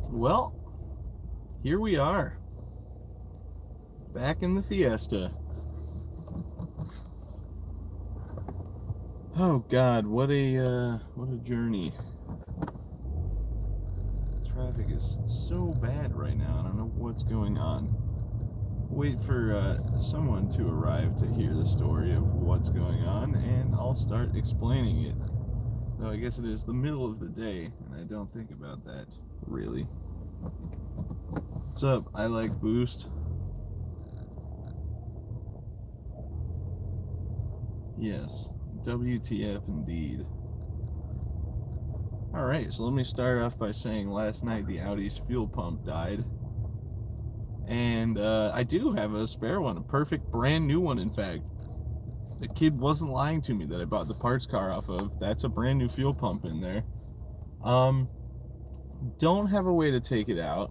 Well, here we are, back in the Fiesta. Oh God, what a journey. Traffic is so bad right now. I don't know what's going on. Wait for someone to arrive to hear the story of what's going on, and I'll start explaining it. Though I guess it is the middle of the day, and I don't think about that really. What's up? I like Boost. Yes, WTF indeed. Alright, so let me start off by saying last night the Audi's fuel pump died. And I do have a spare one, a perfect brand new one, in fact. The kid wasn't lying to me that I bought the parts car off of. That's a brand new fuel pump in there. Don't have a way to take it out,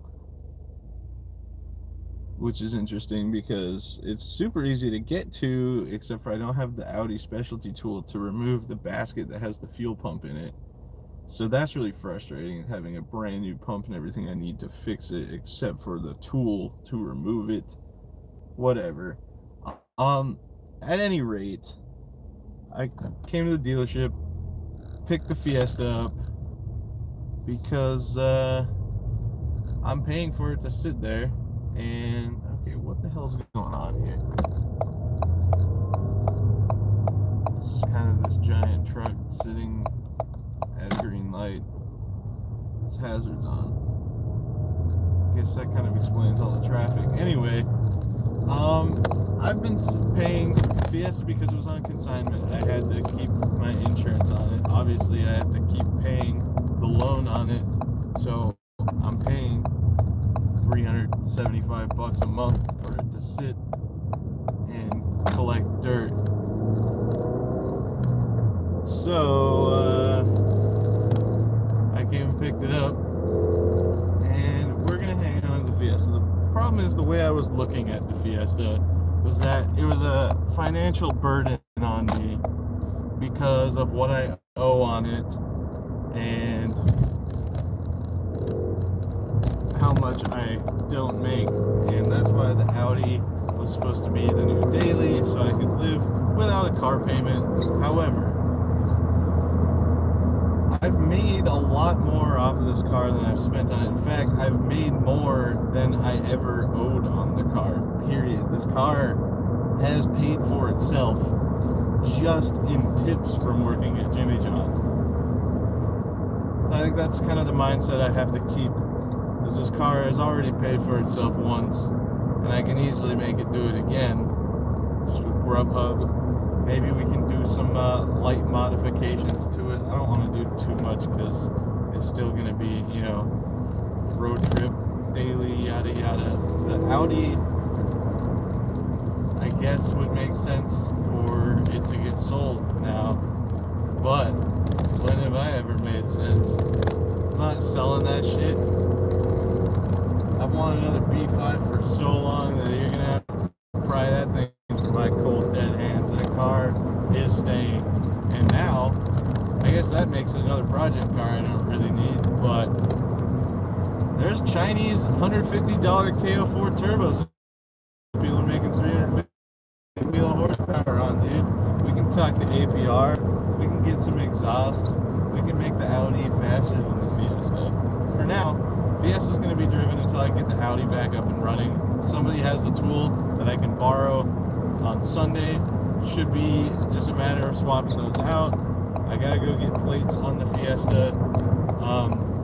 which is interesting because it's super easy to get to, except for I don't have the Audi specialty tool to remove the basket that has the fuel pump in it. So that's really frustrating, having a brand new pump and everything I need to fix it, except for the tool to remove it. Whatever. At any rate, I came to the dealership, picked the Fiesta up, because I'm paying for it to sit there. And okay, what the hell's going on here? It's just kind of this giant truck sitting at a green light. Its hazards on. Guess that kind of explains all the traffic. Anyway, I've been paying Fiesta because it was on consignment. I had to keep my insurance on it. Obviously, I have to keep paying the loan on it. So I'm paying $375 a month for it to sit and collect dirt. So I came and picked it up, and we're gonna hang on to the Fiesta. The problem is the way I was looking at the Fiesta was that it was a financial burden on me because of what I owe on it and how much I don't make. And that's why the Audi was supposed to be the new daily, so I could live without a car payment. However, I've made a lot more off of this car than I've spent on it. In fact, I've made more than I ever owed on the car, period. This car has paid for itself just in tips from working at Jimmy John's. So I think that's kind of the mindset I have to keep, because this car has already paid for itself once, and I can easily make it do it again, just with Grubhub. Maybe we can do some light modifications to it. I don't want to do too much because it's still going to be, road trip, daily, yada yada. The Audi, I guess, would make sense for it to get sold now. But when have I ever made sense? I'm not selling that shit. I've wanted another B5 for so long that you're going to have to pry that thing from my cold dead hands. That car is staying. And now, I guess that makes it another project car I don't really need. But there's Chinese $150 KO4 turbos people are making 350 wheel horsepower on, dude. We can talk to APR. We can get some exhaust. We can make the Audi faster than the Fiesta. For now, Fiesta's going to be driven until I get the Audi back up and running. Somebody has the tool that I can borrow on Sunday. Should be just a matter of swapping those out. I gotta go get plates on the Fiesta,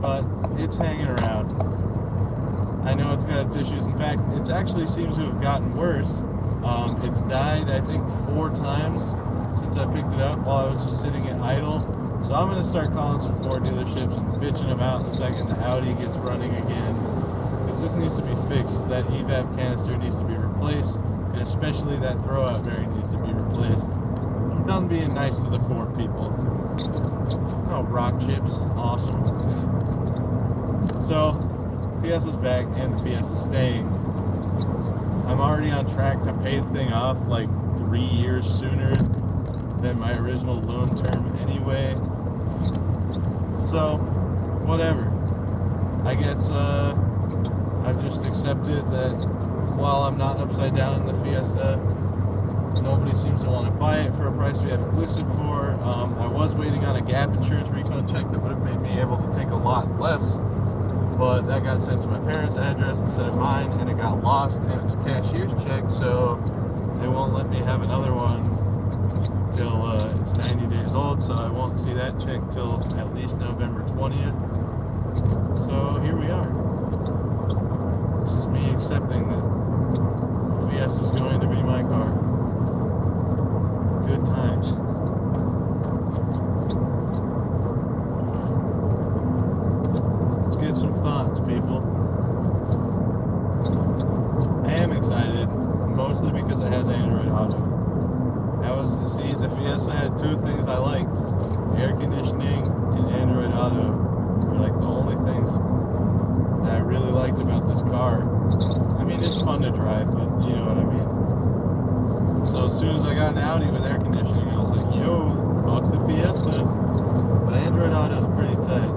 but it's hanging around. I know it's got its issues. In fact, it actually seems to have gotten worse. It's died, I think, 4 times since I picked it up while I was just sitting at idle. So I'm going to start calling some Ford dealerships and bitching them out the second the Audi gets running again. Because this needs to be fixed. That evap canister needs to be replaced. And especially that throwout bearing needs to be replaced. I'm done being nice to the Ford people. Oh, rock chips. Awesome. So, Fiesta's back and the Fiesta's staying. I'm already on track to pay the thing off like 3 years sooner than my original loan term anyway. So, whatever. I guess I've just accepted that while I'm not upside down in the Fiesta, nobody seems to want to buy it for a price we haven't listed for. I was waiting on a gap insurance refund check that would have made me able to take a lot less, but that got sent to my parents' address instead of mine, and it got lost, and it's a cashier's check, so they won't let me have another one till it's 90 days old, so I won't see that check till at least November 20th. So here we are. This is me accepting that the Fiesta is going to be my car. Good times. Let's get some thoughts, people. I am excited, mostly because it has Android Auto. The Fiesta had two things I liked. Air conditioning and Android Auto were like the only things that I really liked about this car. I mean, it's fun to drive, but you know what I mean. So as soon as I got an Audi with air conditioning, I was like, yo, fuck the Fiesta. But Android Auto is pretty tight.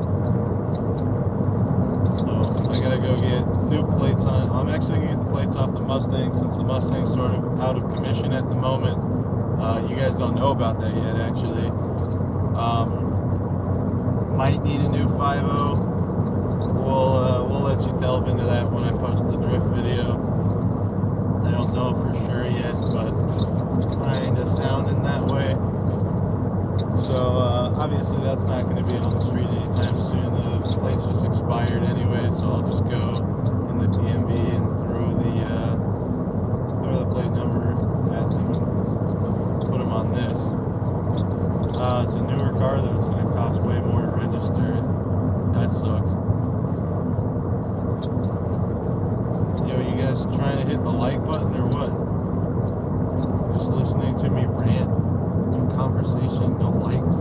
So I gotta go get new plates on it. I'm actually gonna get the plates off the Mustang, since the Mustang's sort of out of commission at the moment. You guys don't know about that yet, actually. Might need a new 5.0. We'll let you delve into that when I post the drift video. I don't know for sure yet, but it's kind of sounding that way. So obviously that's not going to be on the street anytime soon. The plate's just expired anyway, so I'll just go in the DMV and throw the plate number at them. Put them on this. It's a newer car though. It's going to cost way more to register it. That sucks. Yo, you guys trying to hit the like button or what? Just listening to me rant? No conversation, no likes.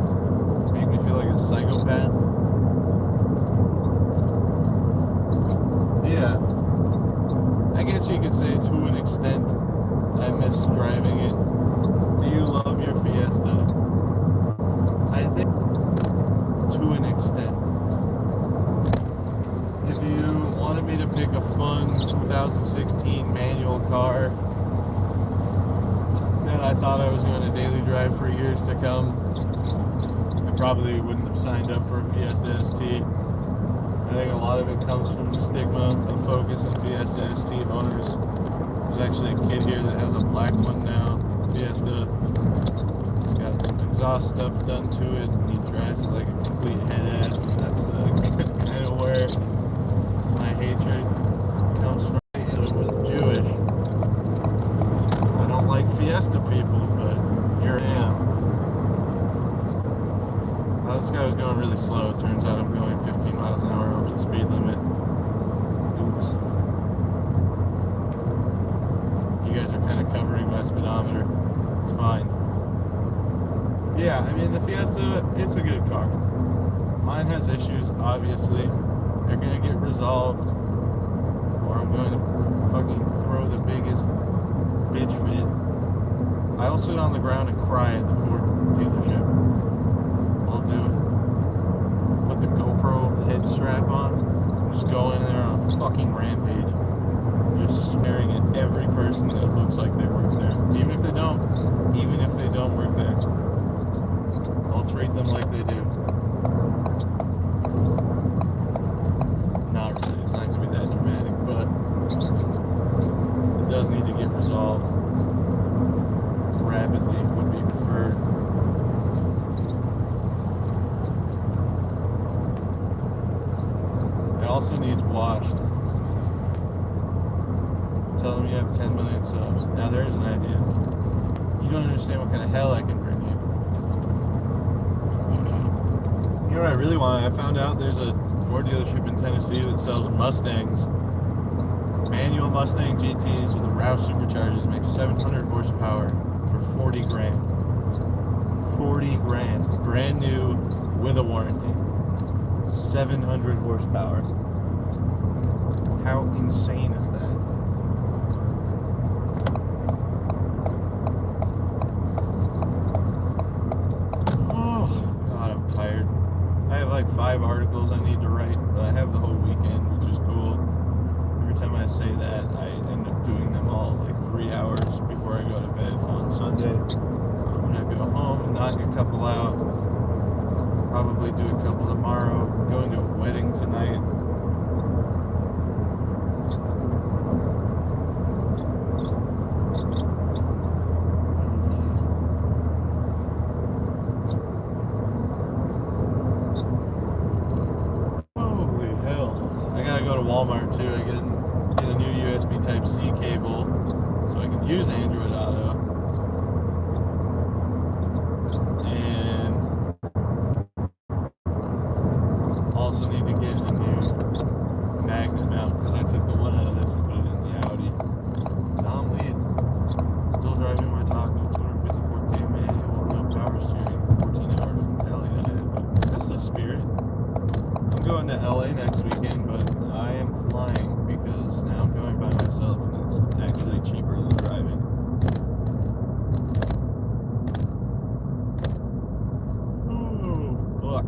Make me feel like a psychopath. Yeah. I guess you could say to an extent I miss driving it. Do you love your Fiesta? I think to an extent. If you wanted me to pick a fun 2016 manual car that I thought I was going to daily drive for years to come, I probably wouldn't have signed up for a Fiesta ST. I think a lot of it comes from the stigma of Focus and Fiesta ST owners. There's actually a kid here that has a black one now, Fiesta. He's got some exhaust stuff done to it, and he drives it like a complete head ass, and that's kind of where my hatred comes from. It was Jewish. I don't like Fiesta people, but here I am. Well, this guy was going really slow. It turns out I'm going 15 miles an hour over the speed limit. Oops. You guys are kind of covering my speedometer. It's fine. Yeah, I mean, the Fiesta, it's a good car. Mine has issues, obviously. They're going to get resolved, or I'm going to fucking throw the biggest bitch fit. I'll sit on the ground and cry at the Ford dealership. I'll do it. Put the GoPro head strap on, just go in there on a fucking rampage. Just staring at every person that looks like they work there. Even if they don't work there. I'll treat them like they do. Not really, it's not going to be that dramatic, but it does need to get resolved rapidly, would be preferred. It also needs washed. Tell them you have 10 million subs. Now there's an idea. You don't understand what kind of hell I can bring you. You know what I really want? I found out there's a Ford dealership in Tennessee that sells Mustangs. Manual Mustang GTs with a Roush supercharger that makes 700 horsepower for 40 grand. 40 grand. Brand new with a warranty. 700 horsepower. How insane is that? Oh, God, I'm tired. I have like 5 articles I need to write, but I have the whole weekend. say that, I end up doing them all like 3 hours before I go to bed on Sunday. I'm gonna go home, knock a couple out, probably do a couple tomorrow, going to a wedding tonight. Holy hell. I gotta go to Walmart too. I get a new USB Type-C cable so I can use Android Auto. And also need to get a new magnet mount because I took the one out of this and put it in the Audi. Dom leads. Still driving my Taco, 254k manual, no power steering, 14 hours from Cali to Iowa. That's the spirit. I'm going to LA next weekend, but I am flying because now I'm going by myself and it's actually cheaper than driving. Oh, fuck.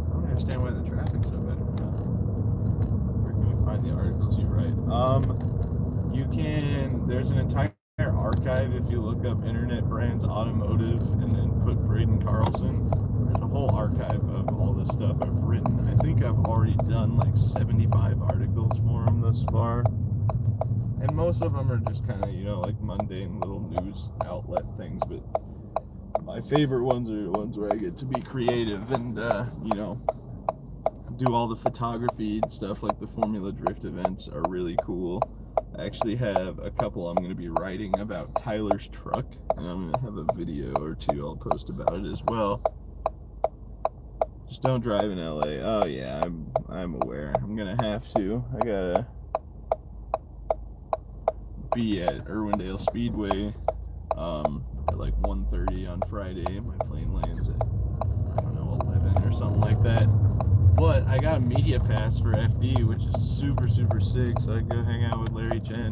I don't understand why the traffic's so bad. Where can we find the articles you write? You can, there's an entire archive if you look up Internet Brands Automotive and then put Braden Carlson. There's a whole archive of all the stuff I've written. I think I've already done like 75 articles for them thus far. And most of them are just kind of, you know, like mundane little news outlet things. But my favorite ones are the ones where I get to be creative and, you know, do all the photography and stuff. Like the Formula Drift events are really cool. I actually have a couple I'm going to be writing about Tyler's truck, and I'm going to have a video or two I'll post about it as well. Just don't drive in LA. Oh yeah, I'm aware. I'm going to have to. I gotta be at Irwindale Speedway at like 1:30 on Friday. My plane lands at, I don't know, 11 or something like that. But I got a media pass for FD, which is super, super sick, so I can go hang out with Larry Chen.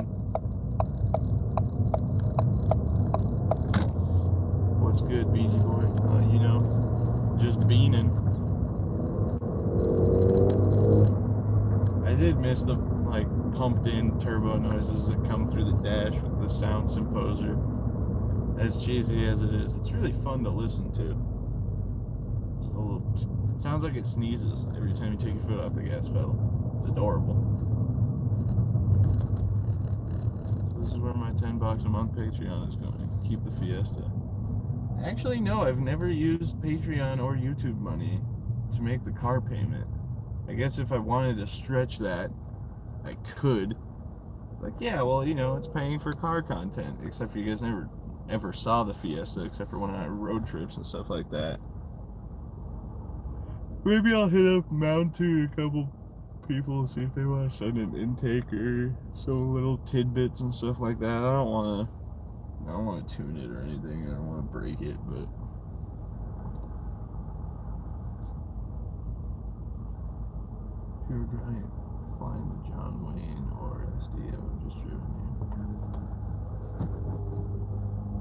What's good, BG boy? You know, just beaning. I did miss the, like, pumped-in turbo noises that come through the dash with the sound Symposer. As cheesy as it is, it's really fun to listen to. Just a little... It sounds like it sneezes every time you take your foot off the gas pedal. It's adorable. So this is where my $10 a month Patreon is going to keep the Fiesta. Actually, no, I've never used Patreon or YouTube money to make the car payment. I guess if I wanted to stretch that, I could. Like, yeah, well, you know, it's paying for car content. Except for you guys never ever saw the Fiesta, except for when I had road trips and stuff like that. Maybe I'll hit up Mount to a couple people and see if they want to send an intake or some little tidbits and stuff like that. I don't want to tune it or anything. I don't want to break it, but pure giant. Find the John Wayne or SD. I would just driven you.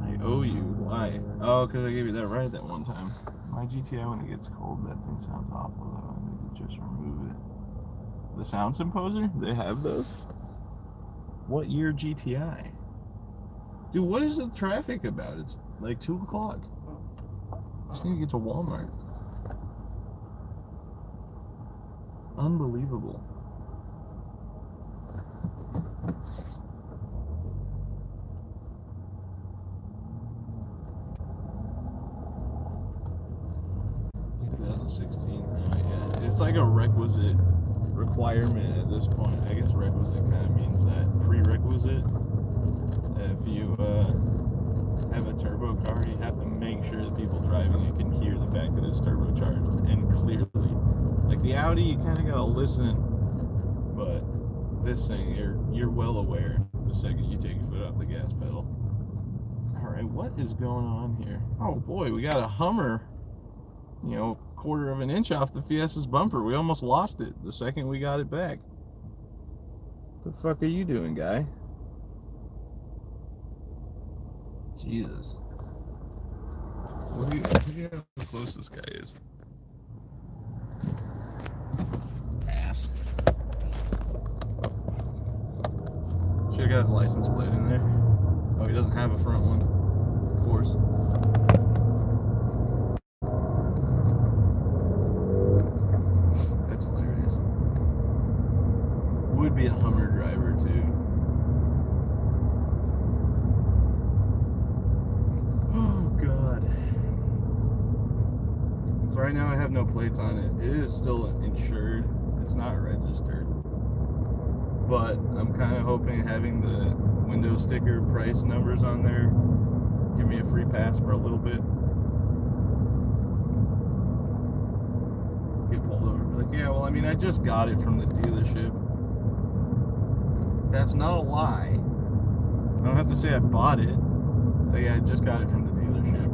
I owe you. Why? Oh, because I gave you that ride that one time. My GTI, when it gets cold, that thing sounds awful, though. I need to just remove it. The sound Symposer? They have those? What year GTI? Dude, what is the traffic about? It's like 2 o'clock. I just need to get to Walmart. Unbelievable. Yeah. It's like a requisite requirement at this point. I guess requisite kind of means that prerequisite. If you have a turbo car, you have to make sure that people driving it can hear the fact that it's turbocharged and clearly. Like the Audi, you kind of gotta listen, but this thing, you're well aware the second you take your foot off the gas pedal. All right, what is going on here? Oh boy, we got a Hummer. You know, 1/4 of an inch off the Fiesta's bumper. We almost lost it the second we got it back. What the fuck are you doing, guy? Jesus. Look at how close this guy is. Ass. got his license plate in there. Oh, he doesn't have a front one. Of course. That's hilarious. Would be a Hummer driver too. Oh God. So right now I have no plates on it. It is still insured. It's not registered. But I'm kind of hoping having the window sticker price numbers on there give me a free pass for a little bit. Get pulled over. Like, yeah, well, I mean, I just got it from the dealership. That's not a lie. I don't have to say I bought it. Like, I just got it from the dealership.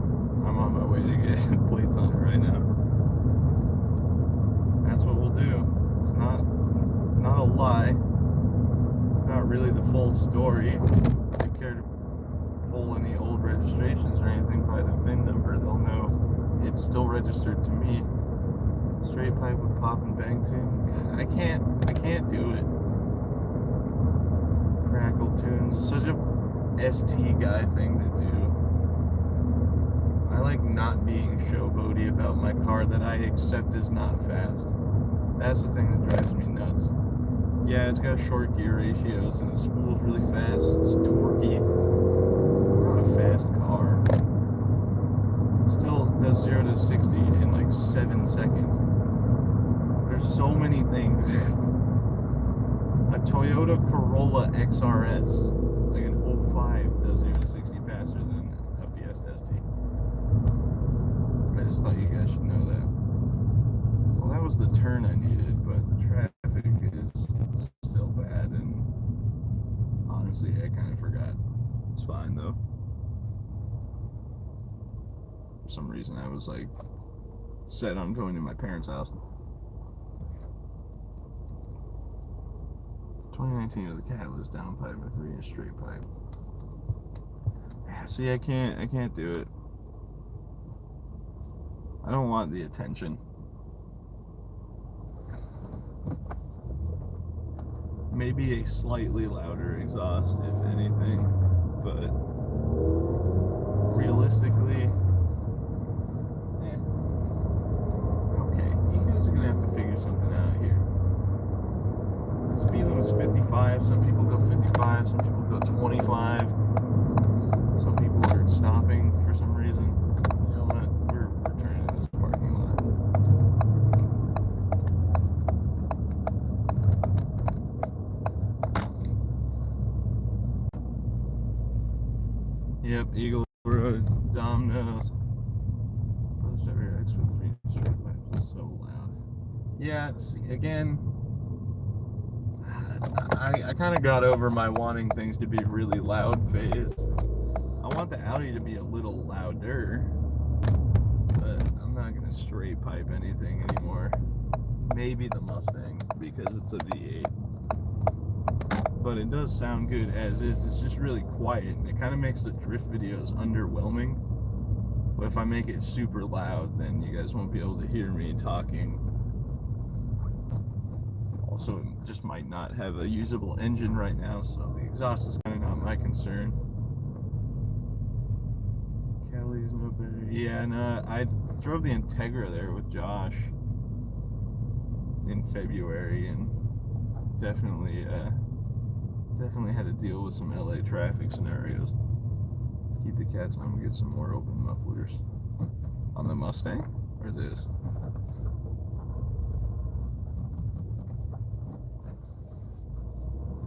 I'm on my way to get plates on it right now. That's what we'll do. It's not a lie. Not really the full story. If they care to pull any old registrations or anything by the VIN number, they'll know it's still registered to me. Straight pipe with pop and bang tune. God, I can't do it. Crackle tunes. Such a ST guy thing to do. I like not being showboaty about my car that I accept is not fast. That's the thing that drives me nuts. Yeah, it's got short gear ratios and it spools really fast. It's torquey. Not a fast car. Still does 0 to 60 in like 7 seconds. There's so many things. A Toyota Corolla XRS, like an 05, does 0 to 60 faster than a Fiesta ST. I just thought you guys should know that. Well, that was the turn I needed, but the traffic is still bad, and honestly, I kind of forgot. It's fine, though. For some reason, I was, like, set on going to my parents' house. 2019 of the Catalyst down pipe and 3-inch straight pipe. Yeah, see, I can't do it. I don't want the attention. Maybe a slightly louder exhaust, if anything, but realistically, okay, you guys are gonna have to figure something out here. Speed limit's 55, some people go 55, some people go 25, some people are stopping for some reason. You know what, we're turning in this parking lot. Yep, Eagle Road, Domino's. Brothers Driver X with 3 straight pipes is so loud. Yeah, see, again, I kind of got over my wanting things to be really loud phase. I want the Audi to be a little louder, but I'm not going to straight pipe anything anymore. Maybe the Mustang, because it's a V8. But it does sound good as is. It's just really quiet, and it kind of makes the drift videos underwhelming. But if I make it super loud, then you guys won't be able to hear me talking. Also, it just might not have a usable engine right now, so the exhaust is kind of not my concern. Cali is no better. Yeah, no, I drove the Integra there with Josh in February, and definitely had to deal with some LA traffic scenarios. Keep the cats on, get some more open mufflers. On the Mustang, or this?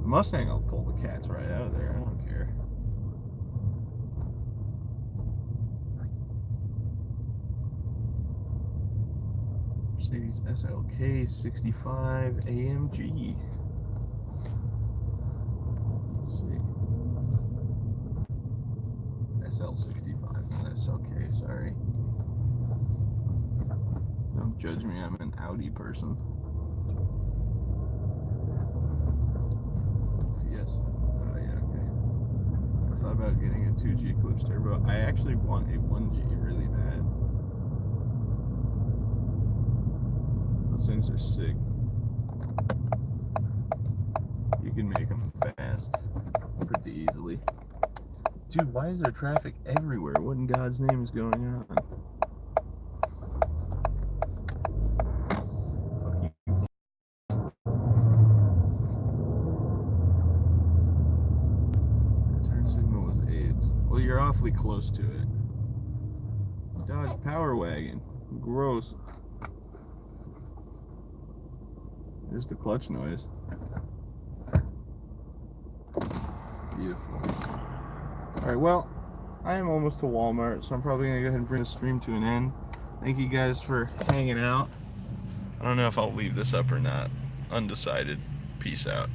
Mustang, I'll pull the cats right out of there. I don't care. Mercedes SLK 65 AMG. Let's see. SL65, not SLK, sorry. Don't judge me, I'm an Audi person. I thought about getting a 2G Eclipse Turbo. I actually want a 1G really bad. Those things are sick. You can make them fast. pretty easily. Dude, why is there traffic everywhere? What in God's name is going on? Fuck you. Turn signal was AIDS. Well, you're awfully close to it. Dodge Power Wagon. Gross. There's the clutch noise. Beautiful. Alright, well, I am almost to Walmart, so I'm probably going to go ahead and bring the stream to an end. Thank you guys for hanging out. I don't know if I'll leave this up or not. Undecided. Peace out.